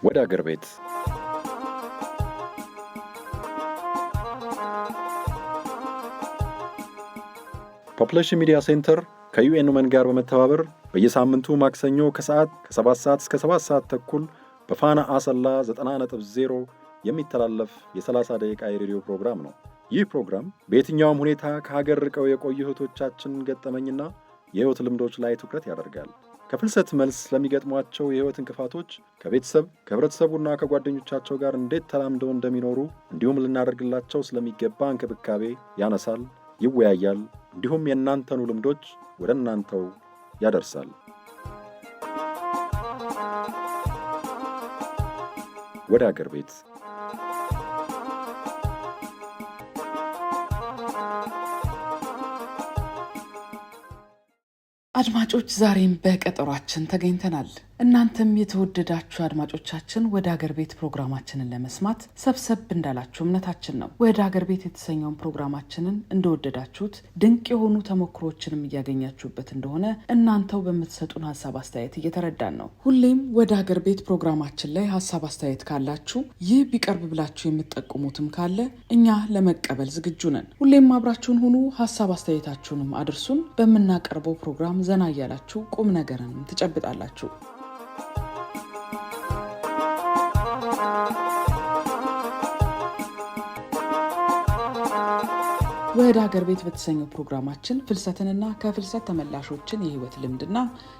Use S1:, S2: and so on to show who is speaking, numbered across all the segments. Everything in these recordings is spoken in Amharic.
S1: ወደ አገር ቤት ፖፑሌሽን ሚዲያ ሴንተር ከዩኤን ውመን ጋር በመተባበር በየሳምንቱ ማክሰኞ ከሰዓት ከ7 ሰዓት እስከ 7 ሰዓት ተኩል በፋና አሰላ 90.0 የሚተላለፍ የ30 ደቂቃ የሬዲዮ ፕሮግራም ነው። ይህ ፕሮግራም በየትኛውም ሁኔታ ከሀገር ርቀው የቆዩ እህቶቻችን ገጠመኝና የህይወት ልምዶች ላይ ትኩረት ያደርጋል። ከፍልሰት መልስ ለሚገጥሟቸው የህይወት እንቅፋቶች ከቤተሰብ ከህብረተሰቡና ከጓደኞቻቸው ጋር እንዴት ተላምደው እንደሚኖሩ እንዲሁም ልናደርግላቸው ስለሚገባ እንክብካቤ ያነሳል፣ ይወያያል፣ እንዲሁም የእናንተኑ ልምዶች ወደ እናንተው ያደርሳል። ወደ አገር ቤት
S2: አድማጮች ዛሬም በቀጠሯችን ተገኝተናል። እናንተም የተወደዳችሁ አድማጮቻችን ወደ አገር ቤት ፕሮግራማችንን ለመስማት ሰብሰብ እንዳላችሁ እምነታችን ነው። ወደ አገር ቤት የተሰኘውን ፕሮግራማችንን እንደወደዳችሁት ድንቅ የሆኑ ተሞክሮችንም እያገኛችሁበት እንደሆነ እናንተው በምትሰጡን ሀሳብ አስተያየት እየተረዳን ነው። ሁሌም ወደ አገር ቤት ፕሮግራማችን ላይ ሀሳብ አስተያየት ካላችሁ ይህ ቢቀርብ ብላችሁ የምትጠቁሙትም ካለ እኛ ለመቀበል ዝግጁ ነን። ሁሌም አብራችሁን ሁኑ። ሀሳብ አስተያየታችሁንም አድርሱን። በምናቀርበው ፕሮግራም ዘና እያላችሁ ቁም ነገርንም ትጨብጣላችሁ። ወደ አገር ቤት በተሰኘው ፕሮግራማችን ፍልሰትንና ከፍልሰት ተመላሾችን የህይወት ልምድና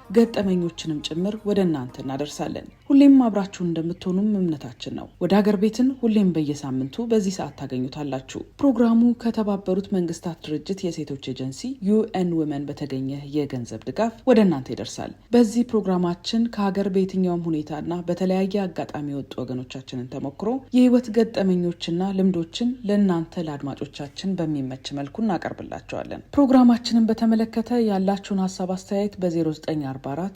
S2: ገጠመኞችንም ጭምር ወደ እናንተ እናደርሳለን። ሁሌም አብራችሁን እንደምትሆኑም እምነታችን ነው። ወደ አገር ቤትን ሁሌም በየሳምንቱ በዚህ ሰዓት ታገኙታላችሁ። ፕሮግራሙ ከተባበሩት መንግስታት ድርጅት የሴቶች ኤጀንሲ ዩኤን ውመን በተገኘ የገንዘብ ድጋፍ ወደ እናንተ ይደርሳል። በዚህ ፕሮግራማችን ከሀገር በየትኛውም ሁኔታና በተለያየ አጋጣሚ የወጡ ወገኖቻችንን ተሞክሮ የህይወት ገጠመኞችና ልምዶችን ለእናንተ ለአድማጮቻችን በሚመች መልኩ እናቀርብላቸዋለን። ፕሮግራማችንን በተመለከተ ያላችሁን ሀሳብ አስተያየት በ0944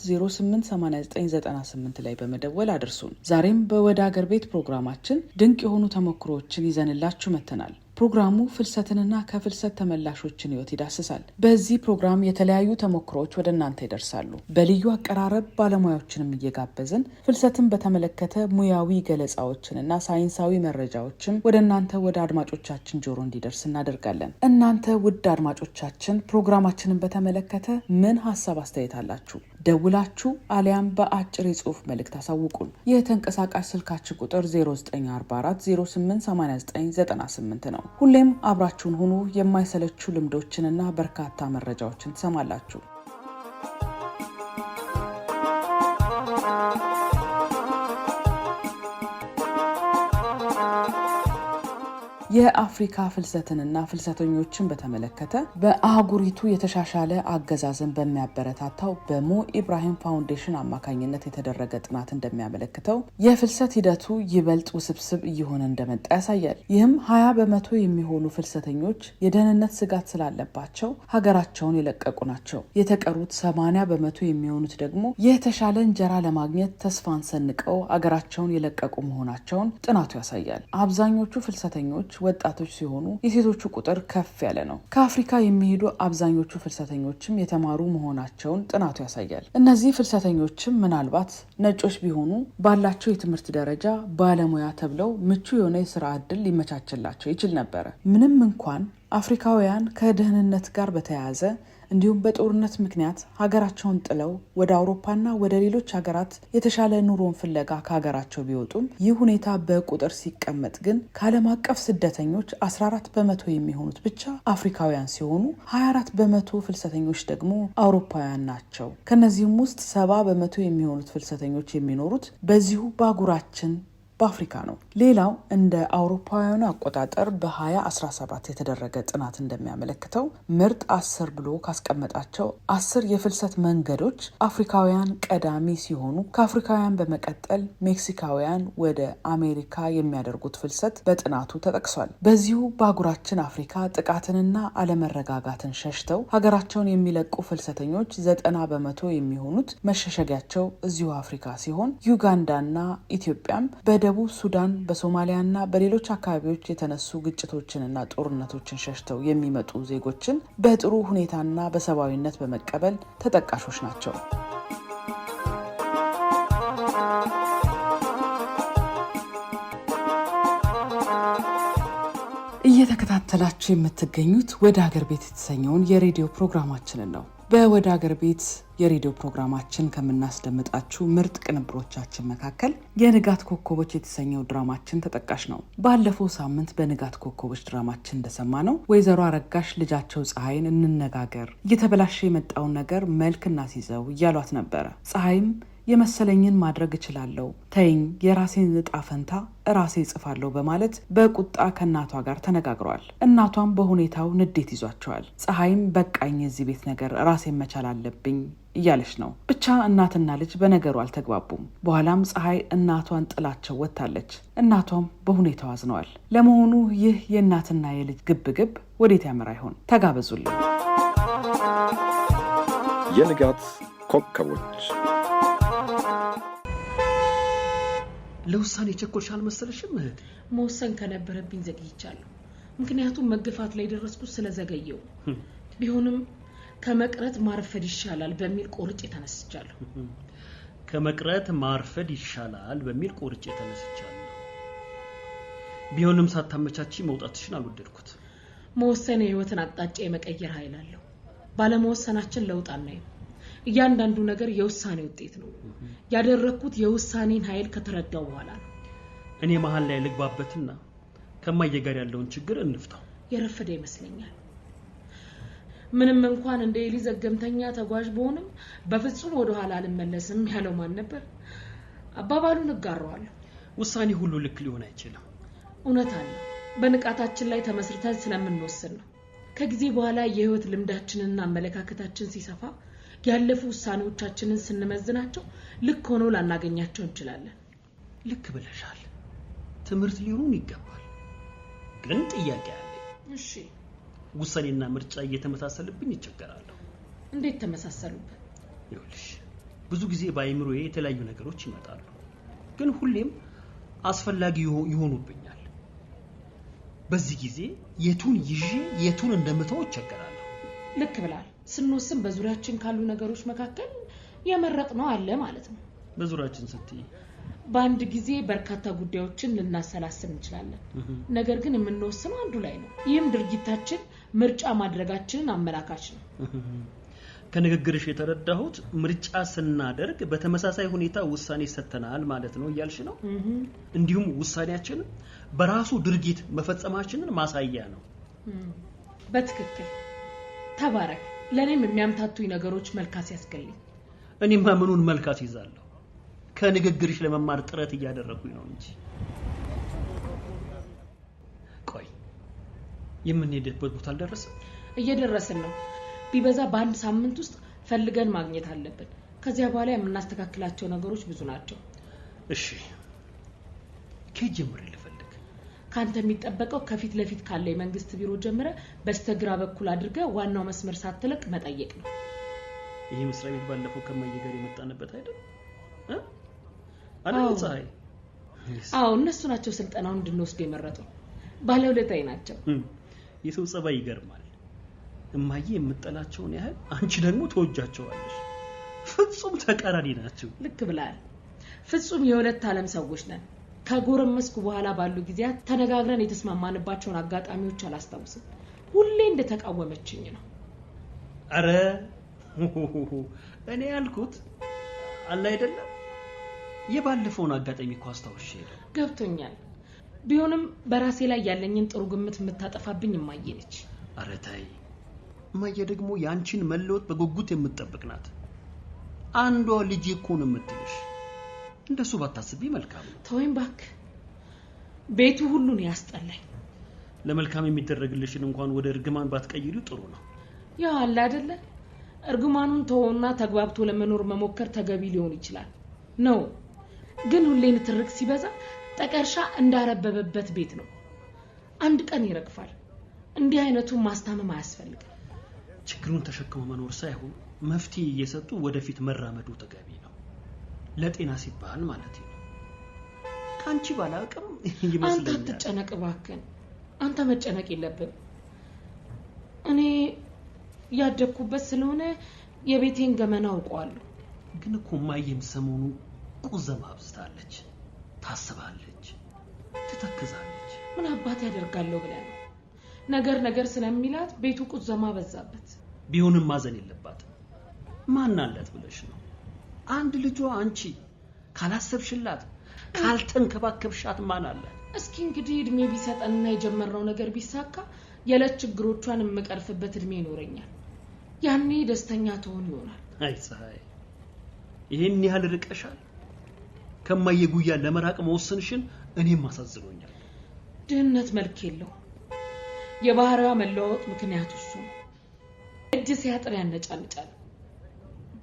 S2: 088998 ላይ በመደወል አድርሱን። ዛሬም በወደ አገር ቤት ፕሮግራማችን ድንቅ የሆኑ ተሞክሮዎችን ይዘንላችሁ መጥተናል። ፕሮግራሙ ፍልሰትንና ከፍልሰት ተመላሾችን ህይወት ይዳስሳል። በዚህ ፕሮግራም የተለያዩ ተሞክሮዎች ወደ እናንተ ይደርሳሉ። በልዩ አቀራረብ ባለሙያዎችንም እየጋበዝን ፍልሰትን በተመለከተ ሙያዊ ገለጻዎችንና ሳይንሳዊ መረጃዎችን ወደ እናንተ ወደ አድማጮቻችን ጆሮ እንዲደርስ እናደርጋለን። እናንተ ውድ አድማጮቻችን ፕሮግራማችንን በተመለከተ ምን ሀሳብ አስተያየት አላችሁ? ደውላችሁ አሊያም በአጭር የጽሁፍ መልእክት አሳውቁን። የተንቀሳቃሽ ስልካችን ቁጥር 0944 088998 ነው። ሁሌም አብራችሁን ሁኑ። የማይሰለቹ ልምዶችንና በርካታ መረጃዎችን ትሰማላችሁ። የአፍሪካ ፍልሰትንና ፍልሰተኞችን በተመለከተ በአህጉሪቱ የተሻሻለ አገዛዝን በሚያበረታታው በሞ ኢብራሂም ፋውንዴሽን አማካኝነት የተደረገ ጥናት እንደሚያመለክተው የፍልሰት ሂደቱ ይበልጥ ውስብስብ እየሆነ እንደመጣ ያሳያል። ይህም 20 በመቶ የሚሆኑ ፍልሰተኞች የደህንነት ስጋት ስላለባቸው ሀገራቸውን የለቀቁ ናቸው። የተቀሩት 80 በመቶ የሚሆኑት ደግሞ የተሻለ እንጀራ ለማግኘት ተስፋን ሰንቀው ሀገራቸውን የለቀቁ መሆናቸውን ጥናቱ ያሳያል። አብዛኞቹ ፍልሰተኞች ወጣቶች ሲሆኑ የሴቶቹ ቁጥር ከፍ ያለ ነው። ከአፍሪካ የሚሄዱ አብዛኞቹ ፍልሰተኞችም የተማሩ መሆናቸውን ጥናቱ ያሳያል። እነዚህ ፍልሰተኞችም ምናልባት ነጮች ቢሆኑ ባላቸው የትምህርት ደረጃ ባለሙያ ተብለው ምቹ የሆነ የስራ ዕድል ሊመቻችላቸው ይችል ነበረ። ምንም እንኳን አፍሪካውያን ከደህንነት ጋር በተያያዘ እንዲሁም በጦርነት ምክንያት ሀገራቸውን ጥለው ወደ አውሮፓና ወደ ሌሎች ሀገራት የተሻለ ኑሮን ፍለጋ ከሀገራቸው ቢወጡም ይህ ሁኔታ በቁጥር ሲቀመጥ ግን ከዓለም አቀፍ ስደተኞች 14 በመቶ የሚሆኑት ብቻ አፍሪካውያን ሲሆኑ 24 በመቶ ፍልሰተኞች ደግሞ አውሮፓውያን ናቸው። ከነዚህም ውስጥ 70 በመቶ የሚሆኑት ፍልሰተኞች የሚኖሩት በዚሁ በአህጉራችን በአፍሪካ ነው። ሌላው እንደ አውሮፓውያኑ አቆጣጠር በ2017 የተደረገ ጥናት እንደሚያመለክተው ምርጥ 10 ብሎ ካስቀመጣቸው 10 የፍልሰት መንገዶች አፍሪካውያን ቀዳሚ ሲሆኑ ከአፍሪካውያን በመቀጠል ሜክሲካውያን ወደ አሜሪካ የሚያደርጉት ፍልሰት በጥናቱ ተጠቅሷል። በዚሁ በአህጉራችን አፍሪካ ጥቃትንና አለመረጋጋትን ሸሽተው ሀገራቸውን የሚለቁ ፍልሰተኞች 90 በመቶ የሚሆኑት መሸሸጊያቸው እዚሁ አፍሪካ ሲሆን ዩጋንዳና ኢትዮጵያም በደቡብ ሱዳን በሶማሊያና በሌሎች አካባቢዎች የተነሱ ግጭቶችንና ጦርነቶችን ሸሽተው የሚመጡ ዜጎችን በጥሩ ሁኔታና በሰብአዊነት በመቀበል ተጠቃሾች ናቸው። እየተከታተላችሁ የምትገኙት ወደ ሀገር ቤት የተሰኘውን የሬዲዮ ፕሮግራማችንን ነው። በወደ ሀገር ቤት የሬዲዮ ፕሮግራማችን ከምናስደምጣችሁ ምርጥ ቅንብሮቻችን መካከል የንጋት ኮከቦች የተሰኘው ድራማችን ተጠቃሽ ነው። ባለፈው ሳምንት በንጋት ኮከቦች ድራማችን እንደሰማነው ወይዘሮ አረጋሽ ልጃቸው ፀሐይን እንነጋገር፣ እየተበላሸ የመጣውን ነገር መልክ እናስይዘው እያሏት ነበረ። ፀሐይም የመሰለኝን ማድረግ እችላለሁ፣ ተይኝ፣ የራሴን ዕጣ ፈንታ ራሴ እጽፋለሁ በማለት በቁጣ ከእናቷ ጋር ተነጋግረዋል። እናቷም በሁኔታው ንዴት ይዟቸዋል። ፀሐይም በቃኝ፣ የዚህ ቤት ነገር ራሴን መቻል አለብኝ እያለች ነው። ብቻ እናትና ልጅ በነገሩ አልተግባቡም። በኋላም ፀሐይ እናቷን ጥላቸው ወጥታለች። እናቷም በሁኔታው አዝነዋል። ለመሆኑ ይህ የእናትና የልጅ ግብግብ ወዴት ያመራ ይሆን? ተጋበዙልኝ።
S1: የንጋት ኮከቦች።
S3: ለውሳኔ ቸኮልሽ አልመሰለሽም እህት?
S4: መወሰን ከነበረብኝ ዘግይቻለሁ። ምክንያቱም መገፋት ላይ ደረስኩት ስለዘገየው። ቢሆንም ከመቅረት ማርፈድ ይሻላል በሚል ቆርጬ ተነስቻለሁ።
S3: ከመቅረት ማርፈድ ይሻላል በሚል ቆርጬ ተነስቻለሁ። ቢሆንም ሳታመቻቺ መውጣትሽን አልወደድኩት።
S4: መወሰን የህይወትን አቅጣጫ የመቀየር ኃይል አለው። ባለመወሰናችን ለውጥ አናይም። እያንዳንዱ ነገር የውሳኔ ውጤት ነው። ያደረኩት የውሳኔን ኃይል ከተረዳው በኋላ ነው።
S3: እኔ መሃል ላይ ልግባበትና ከማየ ጋር ያለውን ችግር እንፍታው።
S4: የረፈደ ይመስለኛል። ምንም እንኳን እንደ ኤሊ ዘገምተኛ ተጓዥ በሆንም በፍጹም ወደ ኋላ አልመለስም ያለው ማን ነበር? አባባሉን እጋራዋለሁ።
S3: ውሳኔ ሁሉ ልክ ሊሆን አይችልም።
S4: እውነት አለ። በንቃታችን ላይ ተመስርተን ስለምንወስን ነው። ከጊዜ በኋላ የህይወት ልምዳችንና አመለካከታችን ሲሰፋ ያለፉ ውሳኔዎቻችንን ስንመዝናቸው ልክ ሆኖ ላናገኛቸው እንችላለን።
S3: ልክ ብለሻል። ትምህርት ሊሆኑን ይገባል። ግን ጥያቄ አለ።
S4: እሺ።
S3: ውሳኔና ምርጫ እየተመሳሰሉብኝ ይቸገራለሁ።
S4: እንዴት ተመሳሰሉብህ?
S3: ይኸውልሽ፣ ብዙ ጊዜ በአይምሮዬ የተለያዩ ነገሮች ይመጣሉ፣ ግን ሁሌም አስፈላጊ ይሆኑብኛል። በዚህ ጊዜ የቱን ይዤ የቱን እንደምተው ይቸገራለሁ።
S4: ልክ ብላል። ስንወስን በዙሪያችን ካሉ ነገሮች መካከል የመረጥነው አለ ማለት ነው።
S3: በዙሪያችን ስትይ
S4: በአንድ ጊዜ በርካታ ጉዳዮችን ልናሰላስል እንችላለን። ነገር ግን የምንወስነው አንዱ ላይ ነው። ይህም ድርጊታችን ምርጫ ማድረጋችንን አመላካች ነው።
S3: ከንግግርሽ የተረዳሁት ምርጫ ስናደርግ በተመሳሳይ ሁኔታ ውሳኔ ሰጥተናል ማለት ነው እያልሽ ነው። እንዲሁም ውሳኔያችን በራሱ ድርጊት መፈጸማችንን ማሳያ ነው።
S4: በትክክል ተባረክ። ለኔም የሚያምታቱኝ ነገሮች መልካስ ያስገልኝ።
S3: እኔማ ምኑን መልካስ ይዛለሁ? ከንግግርሽ ለመማር ጥረት እያደረኩኝ ነው እንጂ። ቆይ የምንሄድበት ቦታ አልደረሰም?
S4: እየደረስን ነው። ቢበዛ በአንድ ሳምንት ውስጥ ፈልገን ማግኘት አለብን። ከዚያ በኋላ የምናስተካክላቸው ነገሮች ብዙ ናቸው።
S3: እሺ፣ ከጀምሬ ልፈልግ።
S4: ካንተ የሚጠበቀው ከፊት ለፊት ካለ የመንግስት ቢሮ ጀምረ በስተግራ በኩል አድርገ ዋናው መስመር ሳትለቅ መጠየቅ ነው።
S3: ይሄ መስሪያ ቤት ባለፈው ከማየ ጋር የመጣንበት አይደል? አዎ ፀሐይ።
S4: አዎ እነሱ ናቸው ስልጠናውን እንድንወስድ የመረጡ። ባለውለታዬ ናቸው።
S3: የሰው ጸባይ ይገርማል። እማዬ የምጠላቸውን ያህል አንቺ ደግሞ ተወጃቸዋለሽ። ፍጹም ተቃራኒ ናቸው።
S4: ልክ ብላል። ፍጹም የሁለት ዓለም ሰዎች ነን። ከጎረመስኩ በኋላ ባሉ ጊዜያት ተነጋግረን የተስማማንባቸውን አጋጣሚዎች አላስታውስም። ሁሌ እንደተቃወመችኝ ነው።
S3: አረ እኔ ያልኩት አለ አይደለም፣ የባለፈውን አጋጣሚ እኮ አስታውሼ ነው።
S4: ገብቶኛል። ቢሆንም በራሴ ላይ ያለኝን ጥሩ ግምት የምታጠፋብኝ እማዬ ነች።
S3: አረ ተይ፣ እማዬ ደግሞ ያንቺን መለወጥ በጉጉት የምትጠብቅ ናት። አንዷ ልጅ እኮ ነው የምትልሽ። እንደሱ ባታስቢ መልካም ነው።
S4: ተወኝ ባክ። ቤቱ ሁሉን ያስጠላኝ።
S3: ለመልካም የሚደረግልሽን እንኳን ወደ እርግማን ባትቀይሪው ጥሩ ነው።
S4: ያ አለ አይደለ? እርግማኑን ተወውና ተግባብቶ ለመኖር መሞከር ተገቢ ሊሆን ይችላል ነው። ግን ሁሌ ንትርክ ሲበዛ ጠቀርሻ እንዳረበበበት ቤት ነው። አንድ ቀን ይረግፋል። እንዲህ አይነቱን ማስታመም አያስፈልግም።
S3: ችግሩን ተሸክሞ መኖር ሳይሆን መፍትሄ እየሰጡ ወደፊት መራመዱ ተገቢ ነው። ለጤና ሲባል ማለት ነው። ካንቺ ባላቅም ይመስለኛል።
S4: አንተ አትጨነቅ እባክህ። አንተ መጨነቅ የለብም። እኔ ያደኩበት ስለሆነ የቤቴን ገመና አውቀዋለሁ።
S3: ግን እኮ ማየም ሰሞኑ ቁዘማ አብዝታለች። ታስባለች፣ ትተክዛለች።
S4: ምን አባት ያደርጋለሁ ብለህ ነው? ነገር ስለሚላት ቤቱ ቁዘማ በዛበት።
S3: ቢሆንም ማዘን የለባትም። ማን አላት ብለሽ ነው? አንድ ልጇ አንቺ ካላሰብሽላት ካልተንከባከብሻት ማን አላት?
S4: እስኪ እንግዲህ እድሜ ቢሰጠንና የጀመርነው ነገር ቢሳካ የዕለት ችግሮቿን የምቀርፍበት እድሜ ይኖረኛል። ያኔ ደስተኛ ትሆን ይሆናል።
S3: አይ ፀሐይ፣ ይሄን ያህል ርቀሻል። ከማየጉያ ለመራቅ መወሰንሽን እኔም አሳዝኖኛል።
S4: ድህነት መልክ የለው። የባህሪዋ መለዋወጥ ምክንያቱ እሱ ነው። እጅ ሲያጥር ያነጫንጫል።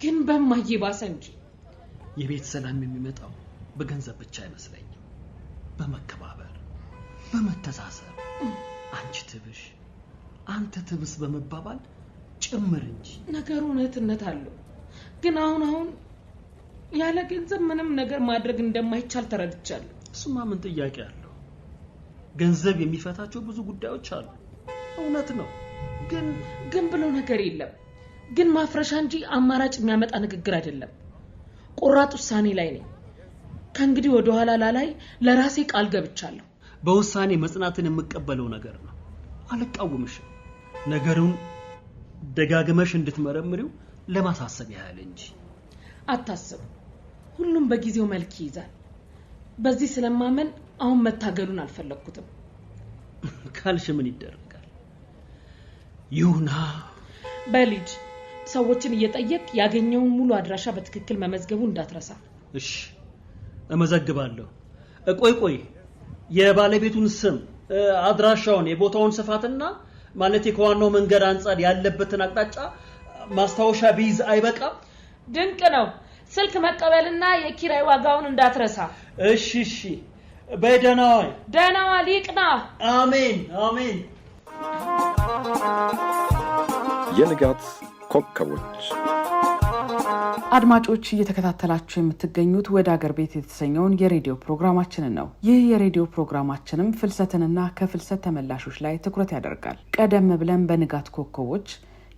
S4: ግን በማይባሰ እንጂ
S3: የቤት ሰላም የሚመጣው በገንዘብ ብቻ አይመስለኝም። በመከባበር በመተሳሰብ አንቺ ትብሽ አንተ ትብስ በመባባል ጭምር እንጂ።
S4: ነገሩ እውነትነት አለው። ግን አሁን ያለ ገንዘብ ምንም ነገር ማድረግ እንደማይቻል ተረድቻለሁ።
S3: እሱማ ምን ጥያቄ አለው? ገንዘብ የሚፈታቸው ብዙ ጉዳዮች አሉ። እውነት ነው።
S4: ግን ብሎ ነገር የለም። ግን ማፍረሻ እንጂ አማራጭ የሚያመጣ ንግግር አይደለም። ቆራጥ ውሳኔ ላይ ነኝ። ከእንግዲህ ወደ ኋላ ላይ ለራሴ ቃል ገብቻለሁ።
S3: በውሳኔ መጽናትን የምቀበለው ነገር ነው። አልቃወምሽም። ነገሩን ደጋግመሽ እንድትመረምሪው ለማሳሰብ ያህል እንጂ።
S4: አታስብ፣ ሁሉም በጊዜው መልክ ይይዛል። በዚህ ስለማመን አሁን መታገሉን አልፈለኩትም።
S3: ካልሽ ምን ይደረጋል? ይሁና።
S4: በልጅ ሰዎችን እየጠየቅ ያገኘውን ሙሉ አድራሻ በትክክል መመዝገቡ እንዳትረሳ።
S3: እሺ፣ እመዘግባለሁ። ቆይ የባለቤቱን ስም፣ አድራሻውን፣ የቦታውን ስፋትና ማለት ከዋናው መንገድ አንጻር ያለበትን አቅጣጫ ማስታወሻ ቢይዝ አይበቃም?
S4: ድንቅ ነው። ስልክ መቀበልና የኪራይ ዋጋውን እንዳትረሳ።
S3: እሺ። በደህናዋ ሊቅና። አሜን።
S1: የንጋት ኮከቦች
S2: አድማጮች እየተከታተላችሁ የምትገኙት ወደ አገር ቤት የተሰኘውን የሬዲዮ ፕሮግራማችንን ነው። ይህ የሬዲዮ ፕሮግራማችንም ፍልሰትንና ከፍልሰት ተመላሾች ላይ ትኩረት ያደርጋል። ቀደም ብለን በንጋት ኮከቦች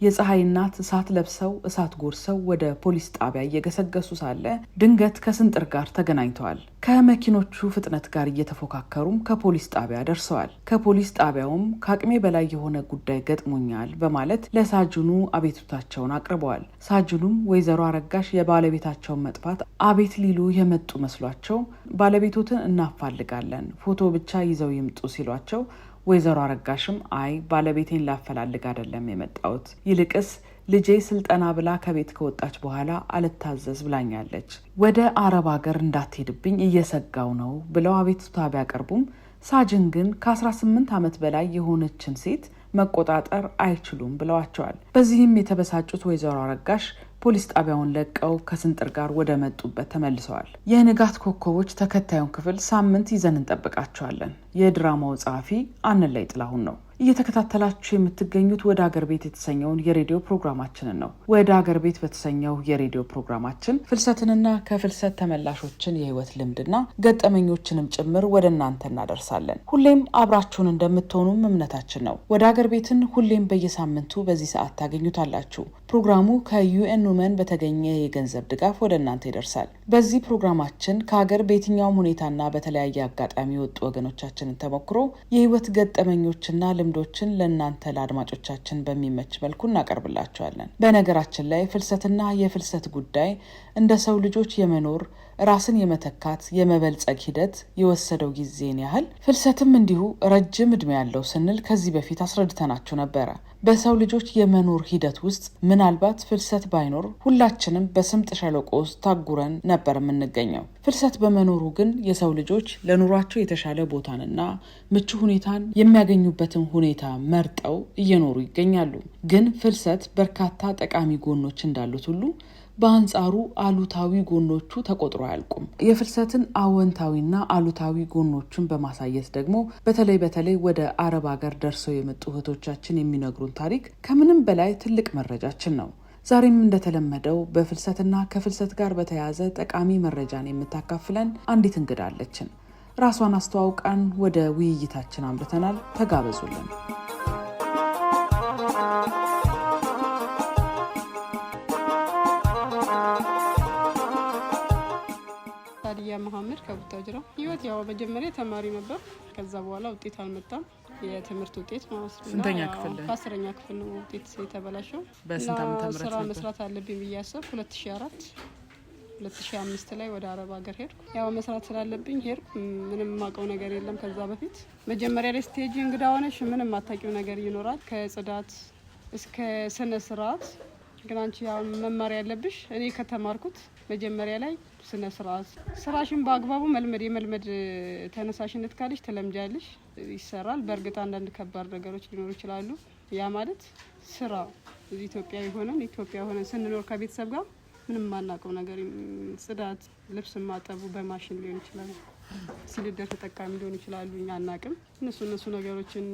S2: የፀሐይ እናት እሳት ለብሰው እሳት ጎርሰው ወደ ፖሊስ ጣቢያ እየገሰገሱ ሳለ ድንገት ከስንጥር ጋር ተገናኝተዋል። ከመኪኖቹ ፍጥነት ጋር እየተፎካከሩም ከፖሊስ ጣቢያ ደርሰዋል። ከፖሊስ ጣቢያውም ከአቅሜ በላይ የሆነ ጉዳይ ገጥሞኛል በማለት ለሳጅኑ አቤቱታቸውን አቅርበዋል። ሳጅኑም ወይዘሮ አረጋሽ የባለቤታቸውን መጥፋት አቤት ሊሉ የመጡ መስሏቸው ባለቤቶትን እናፋልጋለን፣ ፎቶ ብቻ ይዘው ይምጡ ሲሏቸው ወይዘሮ አረጋሽም አይ ባለቤቴን ላፈላልግ አይደለም የመጣሁት፣ ይልቅስ ልጄ ስልጠና ብላ ከቤት ከወጣች በኋላ አልታዘዝ ብላኛለች፣ ወደ አረብ ሀገር እንዳትሄድብኝ እየሰጋው ነው ብለው አቤቱታ ቢያቀርቡም ሳጅን ግን ከ18 ዓመት በላይ የሆነችን ሴት መቆጣጠር አይችሉም ብለዋቸዋል። በዚህም የተበሳጩት ወይዘሮ አረጋሽ ፖሊስ ጣቢያውን ለቀው ከስንጥር ጋር ወደ መጡበት ተመልሰዋል። የንጋት ኮከቦች ተከታዩን ክፍል ሳምንት ይዘን እንጠብቃቸዋለን። የድራማው ጸሐፊ አንላይ ጥላሁን ነው። እየተከታተላችሁ የምትገኙት ወደ አገር ቤት የተሰኘውን የሬዲዮ ፕሮግራማችንን ነው። ወደ አገር ቤት በተሰኘው የሬዲዮ ፕሮግራማችን ፍልሰትንና ከፍልሰት ተመላሾችን የህይወት ልምድና ገጠመኞችንም ጭምር ወደ እናንተ እናደርሳለን። ሁሌም አብራችሁን እንደምትሆኑም እምነታችን ነው። ወደ አገር ቤትን ሁሌም በየሳምንቱ በዚህ ሰዓት ታገኙታላችሁ። ፕሮግራሙ ከዩኤን ውመን በተገኘ የገንዘብ ድጋፍ ወደ እናንተ ይደርሳል። በዚህ ፕሮግራማችን ከሀገር በየትኛውም ሁኔታና በተለያየ አጋጣሚ የወጡ ወገኖቻችንን ተሞክሮ የህይወት ገጠመኞችና ልምዶችን ለእናንተ ለአድማጮቻችን በሚመች መልኩ እናቀርብላችኋለን። በነገራችን ላይ ፍልሰትና የፍልሰት ጉዳይ እንደ ሰው ልጆች የመኖር ራስን የመተካት የመበልጸግ ሂደት የወሰደው ጊዜን ያህል ፍልሰትም እንዲሁ ረጅም እድሜ ያለው ስንል ከዚህ በፊት አስረድተናችሁ ነበረ። በሰው ልጆች የመኖር ሂደት ውስጥ ምናልባት ፍልሰት ባይኖር ሁላችንም በስምጥ ሸለቆ ውስጥ ታጉረን ነበር የምንገኘው። ፍልሰት በመኖሩ ግን የሰው ልጆች ለኑሯቸው የተሻለ ቦታንና ምቹ ሁኔታን የሚያገኙበትን ሁኔታ መርጠው እየኖሩ ይገኛሉ። ግን ፍልሰት በርካታ ጠቃሚ ጎኖች እንዳሉት ሁሉ በአንጻሩ አሉታዊ ጎኖቹ ተቆጥሮ አያልቁም። የፍልሰትን አወንታዊና አሉታዊ ጎኖችን በማሳየት ደግሞ በተለይ ወደ አረብ ሀገር ደርሰው የመጡ እህቶቻችን የሚነግሩን ታሪክ ከምንም በላይ ትልቅ መረጃችን ነው። ዛሬም እንደተለመደው በፍልሰትና ከፍልሰት ጋር በተያያዘ ጠቃሚ መረጃን የምታካፍለን አንዲት እንግዳ አለችን። ራሷን አስተዋውቃን ወደ ውይይታችን አምርተናል። ተጋበዙልን።
S5: መሐመድ ከቡታጅራ ህይወት ያው መጀመሪያ ተማሪ ነበር። ከዛ በኋላ ውጤት አልመጣም። የትምህርት ውጤት ማለት ነው።
S2: ስንተኛ ክፍል?
S5: ከ10ኛ ክፍል ነው ውጤት የተበላሸው።
S2: በስንት ዓመተ ምህረት
S5: ስራ መስራት አለብኝ ብዬ አሰብኩ 2005 ላይ ወደ አረብ ሀገር ሄድኩ። ያው መስራት ስላለብኝ ሄድኩ። ምንም ማቀው ነገር የለም ከዛ በፊት። መጀመሪያ ላይ ስቴጅ እንግዳ ሆነሽ ምንም አታውቂው ነገር ይኖራል ከጽዳት እስከ ስነ ስርዓት። ግን አንቺ ያው መማር ያለብሽ እኔ ከተማርኩት መጀመሪያ ላይ ስነ ስርዓት፣ ስራሽን በአግባቡ የመልመድ ተነሳሽነት ካለሽ ትለምጃለሽ፣ ይሰራል። በእርግጥ አንዳንድ ከባድ ነገሮች ሊኖሩ ይችላሉ። ያ ማለት ስራ ኢትዮጵያ ሆነን ስንኖር ከቤተሰብ ጋር ምንም ማናውቀው ነገር ጽዳት፣ ልብስ ማጠቡ በማሽን ሊሆን ይችላል፣ ሲሊንደር ተጠቃሚ ሊሆን ይችላሉ፣ እኛ አናውቅም። እነሱ ነገሮችን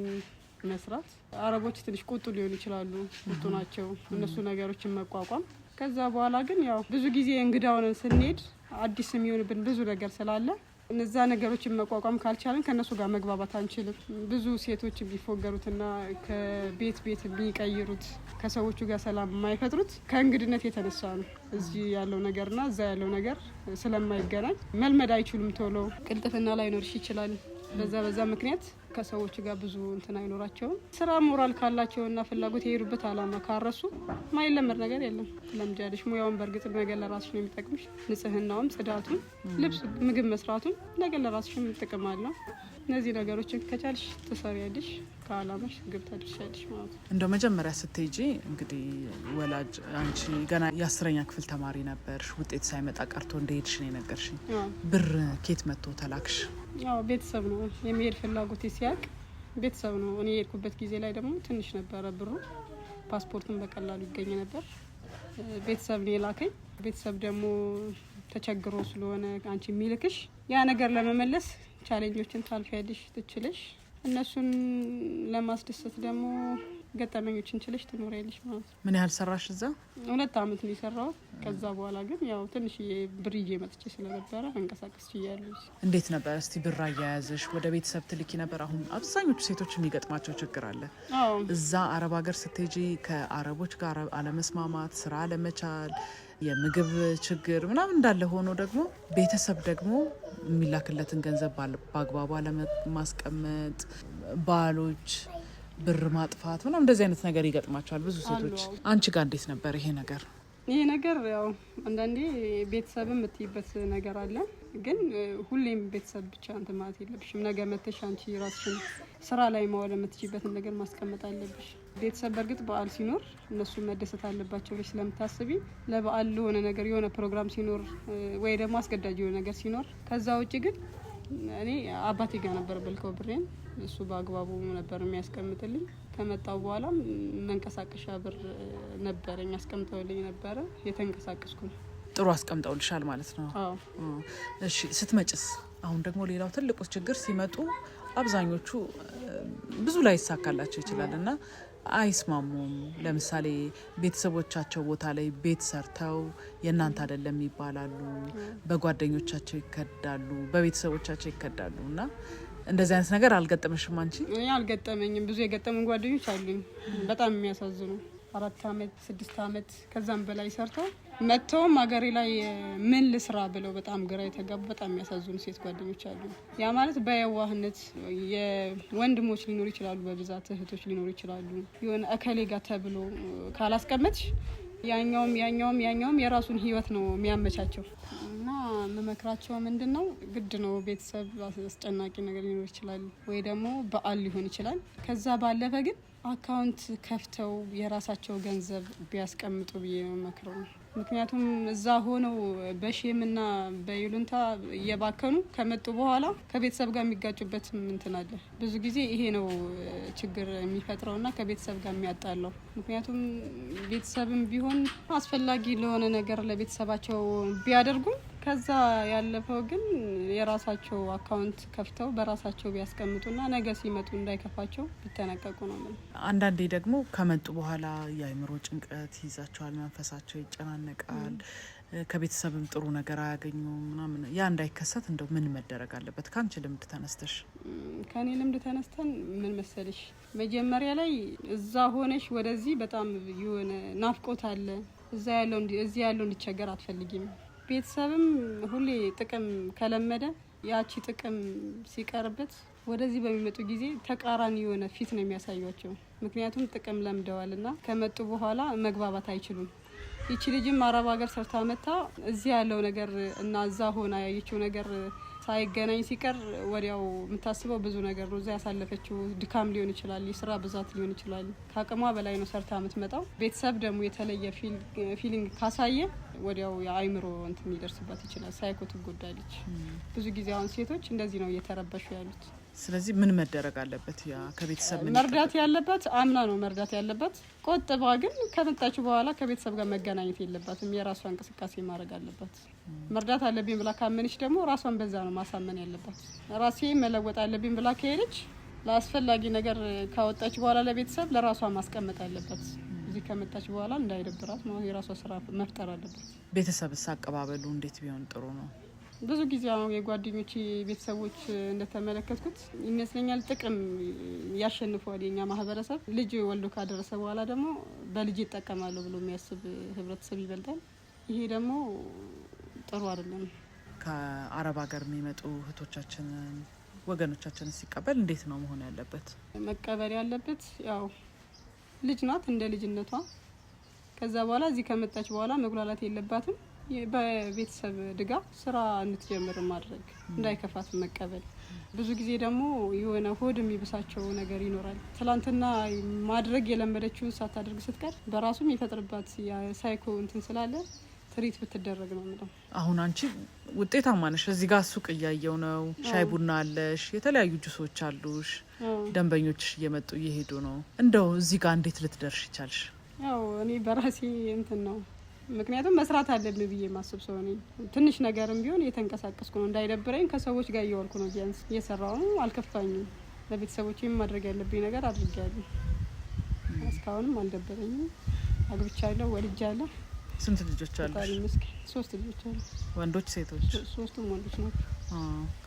S5: መስራት። አረቦች ትንሽ ቁጡ ሊሆኑ ይችላሉ፣ ቁጡ ናቸው። እነሱ ነገሮችን መቋቋም። ከዛ በኋላ ግን ያው ብዙ ጊዜ እንግዳ ሆነን ስንሄድ አዲስ የሚሆንብን ብዙ ነገር ስላለ እነዛ ነገሮችን መቋቋም ካልቻለን ከነሱ ጋር መግባባት አንችልም። ብዙ ሴቶች የሚፎገሩትና ከቤት የሚቀይሩት ከሰዎቹ ጋር ሰላም የማይፈጥሩት ከእንግድነት የተነሳ ነው። እዚህ ያለው ነገርና እዛ ያለው ነገር ስለማይገናኝ መልመድ አይችሉም። ቶሎ ቅልጥፍና ላይኖርሽ ይችላል። በዛ ምክንያት ከሰዎች ጋር ብዙ እንትን አይኖራቸውም። ስራ ሞራል ካላቸውና ፍላጎት የሄዱበት አላማ ካረሱ ማይለመድ ነገር የለም። ለምጃለሽ ሙያውን በእርግጥ ነገር ለራስሽ ነው የሚጠቅምሽ። ንጽህናውም፣ ጽዳቱም፣ ልብስ፣ ምግብ መስራቱም ነገር ለራስሽ ጥቅም አለው። እነዚህ ነገሮችን ከቻልሽ ትሰሪያለሽ፣ ከአላማሽ ግብ ታደርሻለሽ ማለት ነው።
S2: እንደው መጀመሪያ ስትሄጂ እንግዲህ ወላጅ አንቺ ገና የ10ኛ ክፍል ተማሪ ነበርሽ። ውጤት ሳይመጣ ቀርቶ እንደሄድሽ ነው የነገርሽኝ። ብር ኬት መጥቶ ተላክሽ?
S5: ያው ቤተሰብ ነው የሚሄድ ፍላጎቴ ሲያቅ ቤተሰብ ነው። እኔ የሄድኩበት ጊዜ ላይ ደግሞ ትንሽ ነበረ ብሩ። ፓስፖርቱን በቀላሉ ይገኝ ነበር። ቤተሰብ ነው የላከኝ። ቤተሰብ ደግሞ ተቸግሮ ስለሆነ አንቺ የሚልክሽ ያ ነገር ለመመለስ ቻሌንጆችን ታልፊያለሽ ትችለሽ። እነሱን ለማስደሰት ደግሞ ገጠመኞችን ችለሽ ትኖሪያለሽ ማለት ነው።
S2: ምን ያህል ሰራሽ እዛ?
S5: 2 አመት ነው የሰራው። ከዛ በኋላ ግን ያው ትንሽ ብር ይዤ መጥቼ ስለነበረ አንቀሳቀስ ይያለሽ።
S2: እንዴት ነበር እስቲ ብር አያያዝሽ? ወደ ቤተሰብ ትልኪ ነበር? አሁን አብዛኞቹ ሴቶች የሚገጥማቸው ችግር አለ። እዛ አረብ ሀገር ስትሄጂ ከአረቦች ጋር አለመስማማት፣ ስራ አለመቻል፣ የምግብ ችግር ምናምን እንዳለ ሆኖ ደግሞ ቤተሰብ ደግሞ የሚላክለትን ገንዘብ በአግባቡ አለማስቀመጥ፣ ባሎች ብር ማጥፋት ምናምን እንደዚህ አይነት ነገር ይገጥማቸዋል ብዙ ሴቶች። አንቺ ጋር እንዴት ነበር ይሄ ነገር?
S5: ይሄ ነገር ያው አንዳንዴ ቤተሰብም የምትይበት ነገር አለ። ግን ሁሌም ቤተሰብ ብቻ እንትን ማለት የለብሽም። ነገ መተሽ አንቺ ራስሽን ስራ ላይ ማዋል የምትችይበትን ነገር ማስቀመጥ አለብሽ። ቤተሰብ በእርግጥ በዓል ሲኖር እነሱ መደሰት አለባቸው ብለሽ ስለምታስቢ ለበዓል ለሆነ ነገር የሆነ ፕሮግራም ሲኖር ወይ ደግሞ አስገዳጅ የሆነ ነገር ሲኖር፣ ከዛ ውጭ ግን እኔ አባቴ ጋር ነበር በልከው ብሬን እሱ በአግባቡ ነበር የሚያስቀምጥልኝ። ከመጣው በኋላ መንቀሳቀሻ ብር ነበረኝ አስቀምጠውልኝ ነበረ። የተንቀሳቀስኩ ነው።
S2: ጥሩ አስቀምጠውልሻል ማለት ነው?
S5: አዎ።
S2: እሺ ስትመጭስ? አሁን ደግሞ ሌላው ትልቁ ችግር ሲመጡ አብዛኞቹ ብዙ ላይ ይሳካላቸው ይችላል እና አይስማሙም። ለምሳሌ ቤተሰቦቻቸው ቦታ ላይ ቤት ሰርተው የእናንተ አይደለም ይባላሉ፣ በጓደኞቻቸው ይከዳሉ፣ በቤተሰቦቻቸው ይከዳሉ እና እንደዚህ አይነት ነገር አልገጠመሽም አንቺ?
S5: እኔ አልገጠመኝም። ብዙ የገጠሙን ጓደኞች አሉኝ በጣም የሚያሳዝኑ 4 አመት 6 አመት ከዛም በላይ ሰርተው መጥተውም ሀገሬ ላይ ምን ልስራ ብለው በጣም ግራ የተጋቡ በጣም የሚያሳዝኑ ሴት ጓደኞች አሉ። ያ ማለት በየዋህነት የወንድሞች ሊኖሩ ይችላሉ፣ በብዛት እህቶች ሊኖሩ ይችላሉ። የሆነ እከሌ ጋር ተብሎ ካላስቀመጥሽ ያኛውም የራሱን ህይወት ነው የሚያመቻቸው እና መመክራቸው ምንድነው ግድ ነው ቤተሰብ አስጨናቂ ነገር ሊኖር ይችላል ወይ ደግሞ በዓል ሊሆን ይችላል። ከዛ ባለፈ ግን አካውንት ከፍተው የራሳቸው ገንዘብ ቢያስቀምጡ ብዬ ነው መክረው። ምክንያቱም እዛ ሆነው በሼምና በይሉንታ እየባከኑ ከመጡ በኋላ ከቤተሰብ ጋር የሚጋጩበት እንትን አለ። ብዙ ጊዜ ይሄ ነው ችግር የሚፈጥረውና ከቤተሰብ ጋር የሚያጣለው። ምክንያቱም ቤተሰብም ቢሆን አስፈላጊ ለሆነ ነገር ለቤተሰባቸው ቢያደርጉም ከዛ ያለፈው ግን የራሳቸው አካውንት ከፍተው በራሳቸው ቢያስቀምጡና ነገ ሲመጡ እንዳይከፋቸው ቢጠነቀቁ ነው።
S2: አንዳንዴ ደግሞ ከመጡ በኋላ የአእምሮ ጭንቀት ይዛቸዋል፣ መንፈሳቸው ይጨናነቃል፣ ከቤተሰብም ጥሩ ነገር አያገኙም ምናምን። ያ እንዳይከሰት እንደው ምን መደረግ አለበት? ከአንቺ ልምድ ተነስተሽ።
S5: ከኔ ልምድ ተነስተን ምን መሰለሽ፣ መጀመሪያ ላይ እዛ ሆነሽ ወደዚህ በጣም የሆነ ናፍቆት አለ። እዚህ ያለው እንዲቸገር አትፈልጊም። ቤተሰብም ሁሌ ጥቅም ከለመደ ያቺ ጥቅም ሲቀርበት ወደዚህ በሚመጡ ጊዜ ተቃራኒ የሆነ ፊት ነው የሚያሳዩቸው። ምክንያቱም ጥቅም ለምደዋልና ከመጡ በኋላ መግባባት አይችሉም። ይቺ ልጅም አረብ ሀገር ሰርታ መታ እዚህ ያለው ነገር እና እዛ ሆና ያየችው ነገር ሳይገናኝ ሲቀር ወዲያው የምታስበው ብዙ ነገር ነው። እዛ ያሳለፈችው ድካም ሊሆን ይችላል፣ የስራ ብዛት ሊሆን ይችላል። ከአቅሟ በላይ ነው ሰርታ የምትመጣው። ቤተሰብ ደግሞ የተለየ ፊሊንግ ካሳየ ወዲያው የአይምሮ እንትን ሊደርስባት ይችላል። ሳይኮ ትጎዳለች። ብዙ ጊዜ አሁን ሴቶች እንደዚህ ነው እየተረበሹ ያሉት።
S2: ስለዚህ ምን መደረግ አለበት? ያ ከቤተሰብ ምን
S5: መርዳት ያለበት አምና ነው መርዳት ያለበት። ቆጥባ ግን ከመጣች በኋላ ከቤተሰብ ጋር መገናኘት የለባትም። የራሷ እንቅስቃሴ ማድረግ አለባት። መርዳት አለብኝ ብላ ካመነች ደግሞ ራሷን በዛ ነው ማሳመን ያለባት። ራሴ መለወጥ አለብኝ ብላ ከሄደች ለአስፈላጊ ነገር ካወጣች በኋላ ለቤተሰብ ለራሷ ማስቀመጥ አለባት። እዚህ ከመጣች በኋላ እንዳይደብራት ነው የራሷ ስራ መፍጠር አለባት።
S2: ቤተሰብስ አቀባበሉ እንዴት ቢሆን ጥሩ ነው?
S5: ብዙ ጊዜ አሁን የጓደኞች ቤተሰቦች እንደተመለከትኩት ይመስለኛል ጥቅም ያሸንፈዋል። የኛ ማህበረሰብ ልጅ ወልዶ ካደረሰ በኋላ ደግሞ በልጅ ይጠቀማሉ ብሎ የሚያስብ ህብረተሰብ ይበልጣል። ይሄ ደግሞ ጥሩ አይደለም።
S2: ከአረብ ሀገር የሚመጡ እህቶቻችንን ወገኖቻችንን ሲቀበል እንዴት ነው መሆን ያለበት?
S5: መቀበል ያለበት ያው ልጅ ናት እንደ ልጅነቷ። ከዛ በኋላ እዚህ ከመጣች በኋላ መጉላላት የለባትም። በቤተሰብ ድጋፍ ስራ እንድትጀምር ማድረግ፣ እንዳይከፋት መቀበል። ብዙ ጊዜ ደግሞ የሆነ ሆድ የሚብሳቸው ነገር ይኖራል። ትላንትና ማድረግ የለመደችውን ሳታደርግ ስትቀር በራሱ የሚፈጥርባት ሳይኮ እንትን ስላለ ትሪት ብትደረግ ነው የምለው።
S2: አሁን አንቺ ውጤታማ ነሽ። እዚህ ጋር ሱቅ እያየው ነው። ሻይ ቡና አለሽ፣ የተለያዩ ጁሶች አሉሽ፣ ደንበኞችሽ እየመጡ እየሄዱ ነው። እንደው እዚህ ጋር እንዴት ልትደርሽ ይቻልሽ?
S5: ያው እኔ በራሴ እንትን ነው ምክንያቱም መስራት አለብኝ ብዬ ማስብ ሰው ነኝ። ትንሽ ነገርም ቢሆን እየተንቀሳቀስኩ ነው፣ እንዳይደብረኝ ከሰዎች ጋር እየዋልኩ ነው። ቢያንስ እየሰራው ነው፣ አልከፋኝም። ለቤተሰቦቼም ማድረግ ያለብኝ ነገር አድርጌያለሁ። እስካሁንም አልደበረኝም። አግብቻለሁ፣ ወልጃለሁ።
S2: ስንት ልጆች አሉ?
S5: 3 ልጆች አሉ።
S2: ወንዶች ሴቶች?
S5: 3ቱም ወንዶች ናቸው።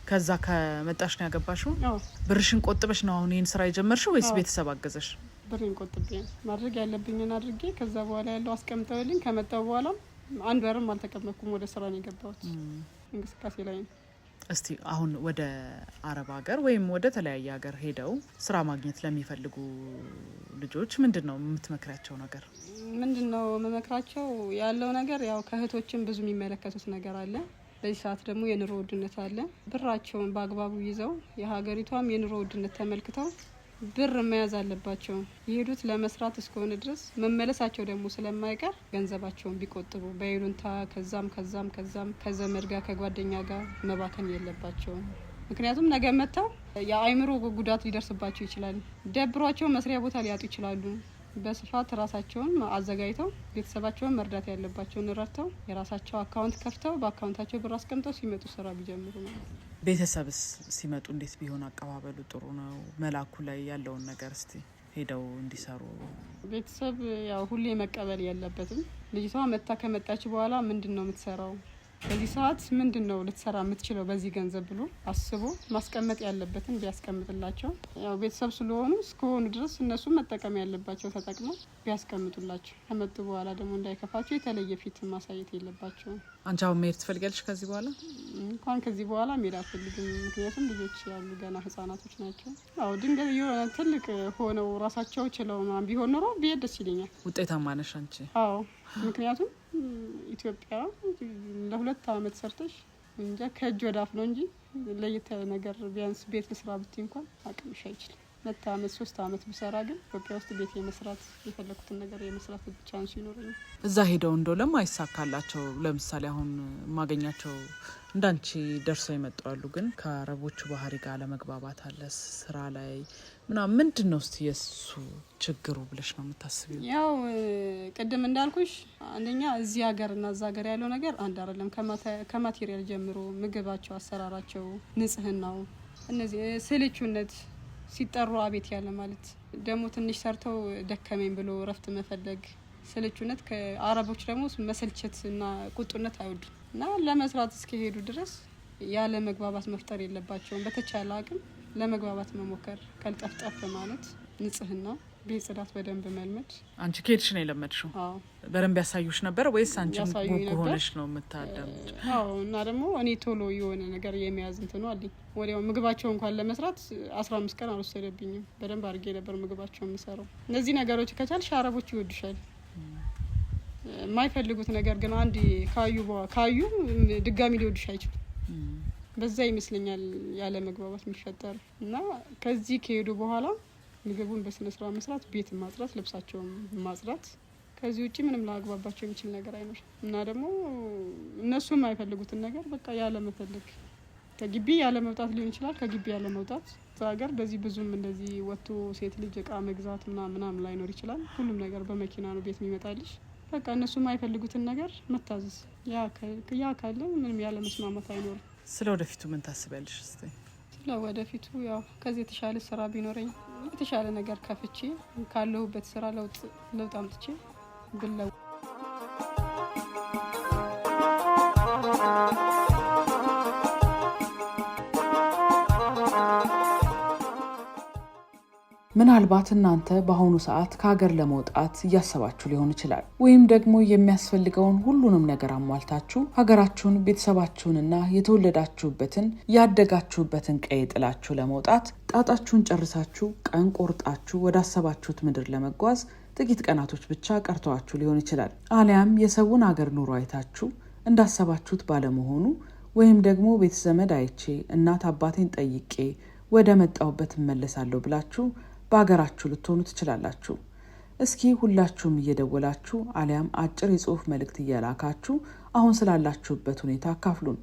S2: ከዛ ከመጣሽ ነው ያገባሽው?
S5: አዎ።
S2: ብርሽን ቆጥበሽ ነው አሁን ይሄን ስራ የጀመርሽው ወይስ ቤተሰብ አገዘሽ?
S5: ብሬን ቆጥቤ ማድረግ ያለብኝን አድርጌ ከዛ በኋላ ያለው አስቀምጠውልኝ ከመጣው በኋላ አንድ ወርም አልተቀመጥኩም። ወደ ስራ ነው የገባሁት። እንቅስቃሴ ላይ ነው።
S2: እስቲ አሁን ወደ አረብ ሀገር ወይም ወደ ተለያየ ሀገር ሄደው ስራ ማግኘት ለሚፈልጉ ልጆች ምንድነው የምትመክራቸው ነገር?
S5: ምንድነው የምመክራቸው ያለው ነገር ያው ከእህቶችም ብዙ የሚመለከቱት ነገር አለ። በዚህ ሰዓት ደግሞ የኑሮ ውድነት አለ። ብራቸውን በአግባቡ ይዘው የሀገሪቷም የኑሮ ውድነት ተመልክተው ብር መያዝ አለባቸው። የሄዱት ለመስራት እስከሆነ ድረስ መመለሳቸው ደግሞ ስለማይቀር ገንዘባቸውን ቢቆጥቡ በይሉንታ ከዛም ከዘመድ ጋር ከጓደኛ ጋር መባከን የለባቸውም። ምክንያቱም ነገ መጥተው የአይምሮ ጉዳት ሊደርስባቸው ይችላል። ደብሯቸው መስሪያ ቦታ ሊያጡ ይችላሉ። በስፋት ራሳቸውን አዘጋጅተው ቤተሰባቸውን መርዳት ያለባቸውን ረድተው የራሳቸው አካውንት ከፍተው በአካውንታቸው ብር አስቀምጠው ሲመጡ ስራ ቢጀምሩ ነው።
S2: ቤተሰብስ ሲመጡ እንዴት ቢሆን አቀባበሉ ጥሩ ነው? መላኩ ላይ ያለውን ነገር እስቲ ሄደው እንዲሰሩ።
S5: ቤተሰብ ያው ሁሌ መቀበል የለበትም። ልጅቷ መታ ከመጣች በኋላ ምንድን ነው የምትሰራው፣ በዚህ ሰዓት ምንድን ነው ልትሰራ የምትችለው በዚህ ገንዘብ ብሎ አስቦ ማስቀመጥ ያለበትን ቢያስቀምጥላቸው፣ ያው ቤተሰብ ስለሆኑ እስከሆኑ ድረስ እነሱ መጠቀም ያለባቸው ተጠቅመው ቢያስቀምጡላቸው፣ ከመጡ በኋላ ደግሞ እንዳይከፋቸው የተለየ ፊት ማሳየት የለባቸውም።
S2: አንቺ አሁን መሄድ ትፈልጊያለሽ? ከዚህ በኋላ
S5: እንኳን ከዚህ በኋላ መሄድ አልፈልግም። ምክንያቱም ልጆች ያሉ ገና ህጻናቶች ናቸው። ያው ድንገት የሆነ ትልቅ ሆነው ራሳቸው ችለው ቢሆን ኖሮ ብሄድ ደስ ይለኛል።
S2: ውጤታማ ነሽ አንቺ?
S5: አዎ። ምክንያቱም ኢትዮጵያ ለ2 አመት ሰርተሽ እንጃ ከእጅ ወደ አፍ ነው እንጂ ለየት ያለ ነገር ቢያንስ ቤት ልስራ ብትይ እንኳን አቅምሽ አይችልም። 2 አመት 3 አመት ብሰራ ግን ኢትዮጵያ ውስጥ ቤት የመስራት የፈለኩትን ነገር የመስራት ቻንስ ይኖረኛል።
S2: እዛ ሄደው እንደው ለማይሳካላቸው ለምሳሌ አሁን ማገኛቸው እንዳንቺ ደርሰው ይመጣሉ፣ ግን ከአረቦቹ ባህሪ ጋር ለመግባባት አለ ስራ ላይ ምናምን ምንድን ነው እስቲ የሱ ችግሩ ብለሽ ነው የምታስቢው?
S5: ያው ቅድም እንዳልኩሽ አንደኛ እዚህ ሀገርና እዛ ሀገር ያለው ነገር አንድ አይደለም። ከማቴሪያል ጀምሮ ምግባቸው፣ አሰራራቸው፣ ንጽህናው፣ እነዚህ ስልቹነት ሲጠሩ አቤት ያለ ማለት ደግሞ ትንሽ ሰርተው ደከመኝ ብሎ እረፍት መፈለግ ስልቹነት። ከአረቦች ደግሞ መሰልቸት እና ቁጡነት አይወዱም እና ለመስራት እስከሄዱ ድረስ ያለ መግባባት መፍጠር የለባቸውም። በተቻለ አቅም ለመግባባት መሞከር፣ ቀልጠፍጠፍ ማለት፣ ንጽህና ቤት ጽዳት በደንብ መልመድ።
S2: አንቺ ከሄድሽ ነው የለመድሽው?
S5: አዎ።
S2: በደንብ ያሳዩሽ ነበር ወይስ አንቺም ጉጉ ሆነሽ ነው የምታዳምጪ?
S5: አዎ። እና ደግሞ እኔ ቶሎ የሆነ ነገር የሚያዝ እንትኑ አለኝ። ወዲያው ምግባቸው እንኳን ለመስራት 15 ቀን አልወሰደብኝም። በደንብ አድርጌ ነበር ምግባቸው የምሰራው። እነዚህ ነገሮች ከቻልሽ አረቦች ይወዱሻል። የማይፈልጉት ነገር ግን አንድ ካዩ ድጋሚ ሊወዱሽ አይችሉም። በዛ ይመስለኛል ያለ መግባባት የሚፈጠር እና ከዚህ ከሄዱ በኋላ ምግቡን በስነ ስርዓት መስራት፣ ቤት ማጽዳት፣ ልብሳቸውን ማጽዳት፣ ከዚህ ውጪ ምንም ላግባባቸው የሚችል ነገር አይኖርም። እና ደግሞ እነሱ የማይፈልጉትን ነገር በቃ ያለ መፈለግ፣ ከግቢ ያለ መውጣት ሊሆን ይችላል። ከግቢ ያለ መውጣት ሀገር በዚህ ብዙም እንደዚህ ወጥቶ ሴት ልጅ እቃ መግዛት ምናምን ላይኖር ይችላል። ሁሉም ነገር በመኪና ነው ቤት የሚመጣልሽ። በቃ እነሱ የማይፈልጉትን ነገር መታዘዝ፣ ያ ካለ ምንም ያለ መስማማት አይኖርም።
S2: ስለ ወደፊቱ ምን ታስቢያለሽ? እስቲ
S5: ስለ ወደፊቱ ያው ከዚህ የተሻለ ስራ ቢኖረኝ የተሻለ ነገር ከፍቼ ካለሁበት ስራ ለውጥ አምጥቼ ብለው
S2: ምናልባት እናንተ በአሁኑ ሰዓት ከሀገር ለመውጣት እያሰባችሁ ሊሆን ይችላል። ወይም ደግሞ የሚያስፈልገውን ሁሉንም ነገር አሟልታችሁ ሀገራችሁን፣ ቤተሰባችሁንና የተወለዳችሁበትን ያደጋችሁበትን ቀይ ጥላችሁ ለመውጣት ጣጣችሁን ጨርሳችሁ ቀን ቆርጣችሁ ወደ አሰባችሁት ምድር ለመጓዝ ጥቂት ቀናቶች ብቻ ቀርተዋችሁ ሊሆን ይችላል። አሊያም የሰውን ሀገር ኑሮ አይታችሁ እንዳሰባችሁት ባለመሆኑ ወይም ደግሞ ቤተዘመድ አይቼ እናት አባቴን ጠይቄ ወደ መጣሁበት እመለሳለሁ ብላችሁ በአገራችሁ ልትሆኑ ትችላላችሁ። እስኪ ሁላችሁም እየደወላችሁ አሊያም አጭር የጽሁፍ መልእክት እየላካችሁ አሁን ስላላችሁበት ሁኔታ አካፍሉን።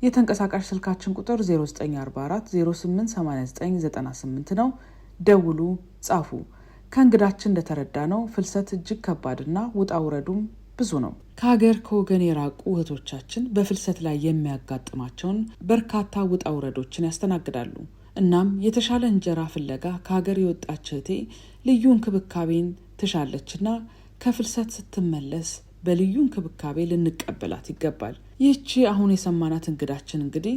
S2: የተንቀሳቃሽ ስልካችን ቁጥር 0944 088998 ነው። ደውሉ፣ ጻፉ። ከእንግዳችን እንደተረዳ ነው ፍልሰት እጅግ ከባድና ውጣ ውረዱም ብዙ ነው። ከሀገር ከወገን የራቁ እህቶቻችን በፍልሰት ላይ የሚያጋጥማቸውን በርካታ ውጣ ውረዶችን ያስተናግዳሉ። እናም የተሻለ እንጀራ ፍለጋ ከሀገር የወጣች እህቴ ልዩ እንክብካቤን ትሻለችና ከፍልሰት ስትመለስ በልዩ እንክብካቤ ልንቀበላት ይገባል። ይህቺ አሁን የሰማናት እንግዳችን እንግዲህ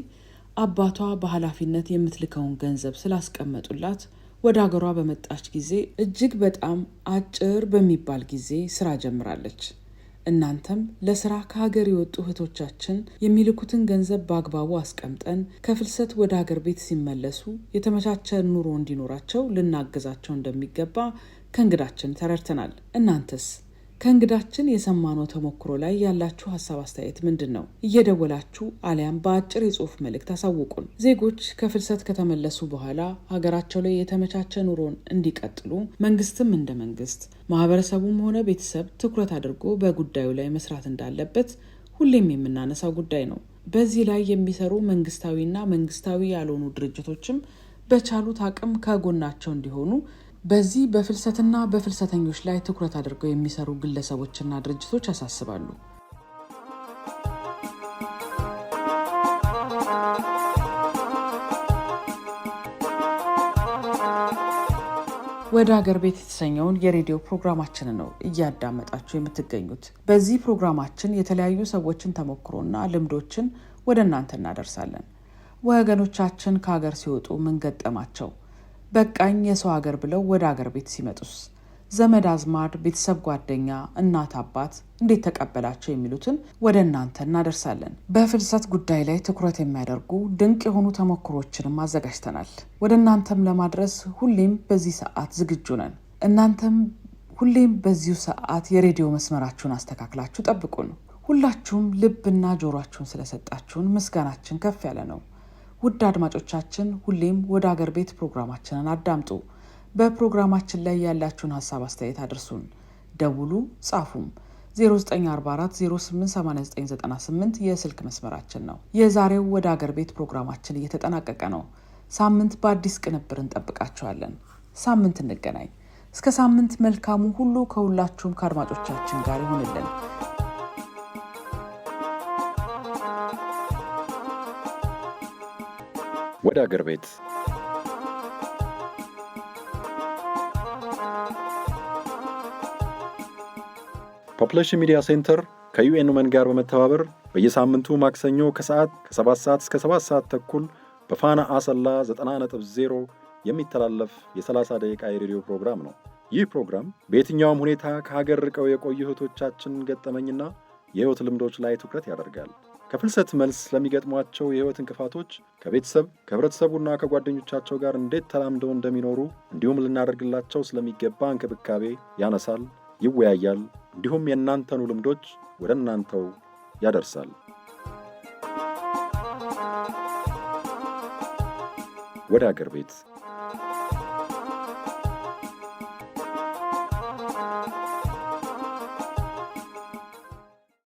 S2: አባቷ በኃላፊነት የምትልከውን ገንዘብ ስላስቀመጡላት ወደ ሀገሯ በመጣች ጊዜ እጅግ በጣም አጭር በሚባል ጊዜ ስራ ጀምራለች። እናንተም ለስራ ከሀገር የወጡ እህቶቻችን የሚልኩትን ገንዘብ በአግባቡ አስቀምጠን ከፍልሰት ወደ ሀገር ቤት ሲመለሱ የተመቻቸ ኑሮ እንዲኖራቸው ልናግዛቸው እንደሚገባ ከእንግዳችን ተረድተናል። እናንተስ ከእንግዳችን የሰማነው ተሞክሮ ላይ ያላችሁ ሀሳብ አስተያየት ምንድን ነው? እየደወላችሁ አሊያም በአጭር የጽሁፍ መልእክት አሳውቁን። ዜጎች ከፍልሰት ከተመለሱ በኋላ ሀገራቸው ላይ የተመቻቸ ኑሮን እንዲቀጥሉ መንግስትም እንደ መንግስት ማህበረሰቡም ሆነ ቤተሰብ ትኩረት አድርጎ በጉዳዩ ላይ መስራት እንዳለበት ሁሌም የምናነሳው ጉዳይ ነው። በዚህ ላይ የሚሰሩ መንግስታዊና መንግስታዊ ያልሆኑ ድርጅቶችም በቻሉት አቅም ከጎናቸው እንዲሆኑ በዚህ በፍልሰትና በፍልሰተኞች ላይ ትኩረት አድርገው የሚሰሩ ግለሰቦችና ድርጅቶች ያሳስባሉ። ወደ ሀገር ቤት የተሰኘውን የሬዲዮ ፕሮግራማችንን ነው እያዳመጣችሁ የምትገኙት። በዚህ ፕሮግራማችን የተለያዩ ሰዎችን ተሞክሮና ልምዶችን ወደ እናንተ እናደርሳለን። ወገኖቻችን ከሀገር ሲወጡ ምን ገጠማቸው? በቃኝ የሰው ሀገር ብለው ወደ ሀገር ቤት ሲመጡስ ዘመድ አዝማድ፣ ቤተሰብ፣ ጓደኛ፣ እናት አባት እንዴት ተቀበላቸው የሚሉትን ወደ እናንተ እናደርሳለን። በፍልሰት ጉዳይ ላይ ትኩረት የሚያደርጉ ድንቅ የሆኑ ተሞክሮችንም አዘጋጅተናል። ወደ እናንተም ለማድረስ ሁሌም በዚህ ሰዓት ዝግጁ ነን። እናንተም ሁሌም በዚሁ ሰዓት የሬዲዮ መስመራችሁን አስተካክላችሁ ጠብቁን። ሁላችሁም ልብና ጆሮአችሁን ስለሰጣችሁን ምስጋናችን ከፍ ያለ ነው። ውድ አድማጮቻችን ሁሌም ወደ ሀገር ቤት ፕሮግራማችንን አዳምጡ። በፕሮግራማችን ላይ ያላችሁን ሀሳብ አስተያየት አድርሱን። ደውሉ፣ ጻፉም። 0944 088998 የስልክ መስመራችን ነው። የዛሬው ወደ ሀገር ቤት ፕሮግራማችን እየተጠናቀቀ ነው። ሳምንት በአዲስ ቅንብር እንጠብቃችኋለን። ሳምንት እንገናኝ። እስከ ሳምንት መልካሙ ሁሉ ከሁላችሁም ከአድማጮቻችን ጋር ይሁንልን።
S1: ወደ ሀገር ቤት ፖፑሌሽን ሚዲያ ሴንተር ከዩኤን ውመን ጋር በመተባበር በየሳምንቱ ማክሰኞ ከሰዓት ከ7 ሰዓት እስከ 7 ሰዓት ተኩል በፋና አሰላ 90.0 የሚተላለፍ የ30 ደቂቃ የሬዲዮ ፕሮግራም ነው። ይህ ፕሮግራም በየትኛውም ሁኔታ ከሀገር ርቀው የቆዩ እህቶቻችን ገጠመኝና የህይወት ልምዶች ላይ ትኩረት ያደርጋል። ከፍልሰት መልስ ለሚገጥሟቸው የህይወት እንቅፋቶች ከቤተሰብ ከህብረተሰቡና ከጓደኞቻቸው ጋር እንዴት ተላምደው እንደሚኖሩ እንዲሁም ልናደርግላቸው ስለሚገባ እንክብካቤ ያነሳል፣ ይወያያል፣ እንዲሁም የእናንተኑ ልምዶች ወደ እናንተው ያደርሳል። ወደ አገር ቤት